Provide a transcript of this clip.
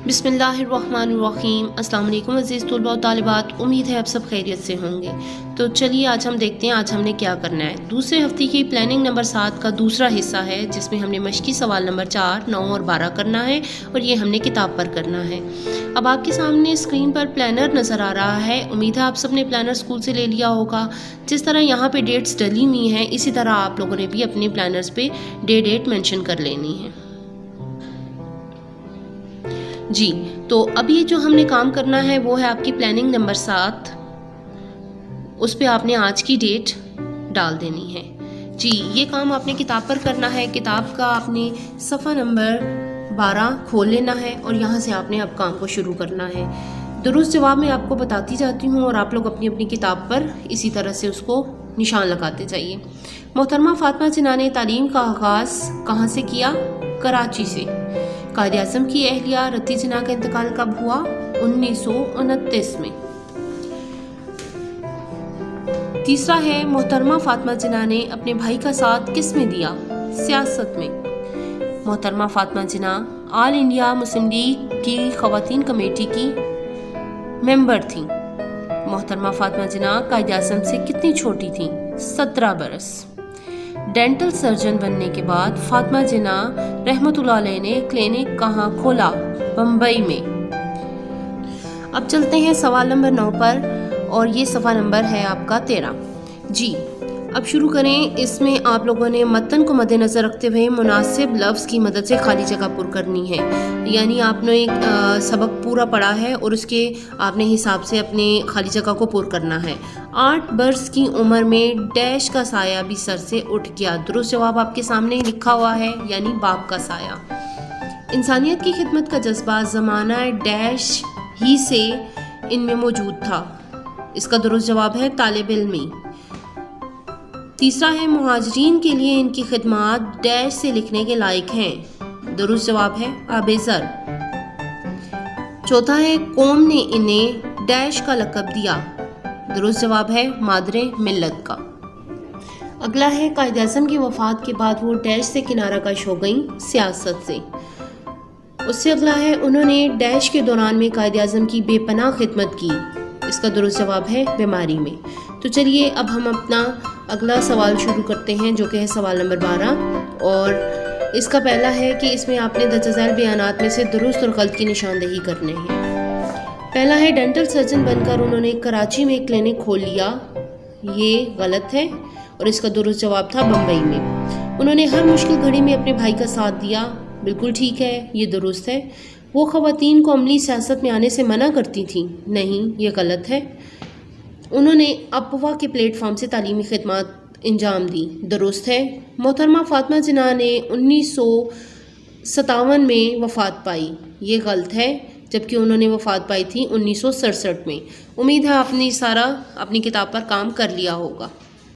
बिस्मिल्लाहिर्रहमानिर्रहीम। अस्सलाम वालेकुम अज़ीज़ तलबा और तालिबात, उम्मीद है आप सब खैरियत से होंगे। तो चलिए आज हम देखते हैं आज हमने क्या करना है। दूसरे हफ्ते की प्लानिंग नंबर 7 का दूसरा हिस्सा है, जिसमें हमने मश्की सवाल नंबर 4, 9 और 12 करना है और ये हमने किताब पर करना है। अब आपके सामने स्क्रीन पर प्लानर नज़र आ रहा है। उम्मीद है आप सब ने प्लानर स्कूल से ले लिया होगा। जिस तरह यहाँ पे डेट्स डली हुई हैं, इसी तरह आप लोगों ने भी अपने प्लानर्स पे डेट मेंशन कर लेनी है जी। तो अब ये जो हमने काम करना है वो है आपकी प्लानिंग नंबर 7। उस पे आपने आज की डेट डाल देनी है जी। ये काम आपने किताब पर करना है। किताब का आपने सफ़ा नंबर 12 खोल लेना है और यहाँ से आपने अब काम को शुरू करना है। दुरुस्त जवाब मैं आपको बताती जाती हूँ और आप लोग अपनी अपनी किताब पर इसी तरह से उसको निशान लगाते जाइए। मोहतरमा फातिमा जिन्ना ने तालीम का आगाज़ कहाँ से किया? कराची से। कायद-ए-आज़म की अहलिया रत्ती जिन्ना का इंतकाल कब हुआ? 1929 में। तीसरा है मोहतरमा फातिमा जिन्ना ने अपने भाई का साथ किस में दिया? सियासत में। मोहतरमा फातिमा जिन्ना ऑल इंडिया मुस्लिम लीग की ख़वातीन कमेटी की मेंबर थीं। मोहतरमा फातिमा जिन्ना कायद-ए-आज़म से कितनी छोटी थीं? 17 बरस। डेंटल सर्जन बनने के बाद फातिमा जिन्ना रहमतुल्लाह अलैह ने क्लिनिक कहाँ खोला? बम्बई में। अब चलते हैं सवाल नंबर 9 पर और ये सफ़ा नंबर है आपका 13 जी। अब शुरू करें। इसमें आप लोगों ने मतन को मद्देनज़र रखते हुए मुनासिब लफ्ज़ की मदद से खाली जगह पुर करनी है। यानी आपने एक सबक पूरा पढ़ा है और उसके आपने हिसाब से अपने खाली जगह को पुर करना है। 8 बरस की उम्र में डैश का साया भी सर से उठ गया। दुरुस्त जवाब आपके सामने लिखा हुआ है, यानी बाप का साया। इंसानियत की खिदमत का जज्बा ज़माना डैश ही से इनमें मौजूद था। इसका दुरुस्त जवाब है तालिब इल्मी। तीसरा है मुहाजिरीन के लिए इनकी खिदमात डैश से लिखने के लायक हैं। दुरुस्त जवाब है आबेज़र। चौथा है कौम ने इन्हें डैश का लक़ब दिया। दुरुस्त जवाब है मादरे मिल्लत का। अगला है कायद-ए-आज़म की वफ़ात के बाद वो डैश से किनारा कश हो गई? सियासत से। उससे अगला है उन्होंने डैश के दौरान में कायद-ए-आज़म की बेपनाह खिदमत की। इसका दुरुस्त जवाब है बीमारी में। तो चलिए अब हम अपना अगला सवाल शुरू करते हैं, जो कि है सवाल नंबर 12 और इसका पहला है कि इसमें आपने दर्ज झैल बयानात में से दुरुस्त और गलत की निशानदेही करने हैं। पहला है डेंटल सर्जन बनकर उन्होंने कराची में एक क्लिनिक खोल लिया। ये गलत है और इसका दुरुस्त जवाब था बम्बई में। उन्होंने हर मुश्किल घड़ी में अपने भाई का साथ दिया। बिल्कुल ठीक है, ये दुरुस्त है। वो ख़वातीन को अमली सियासत में आने से मना करती थीं। नहीं, ये गलत है। उन्होंने अफवाह के प्लेटफॉर्म से तालीमी खिदमत अंजाम दी। दुरुस्त है। मोहतरमा फातिमा जिन्ना ने 1957 में वफ़ात पाई। ये गलत है, जबकि उन्होंने वफ़ात पाई थी 1967 में। उम्मीद है आपने सारा अपनी किताब पर काम कर लिया होगा।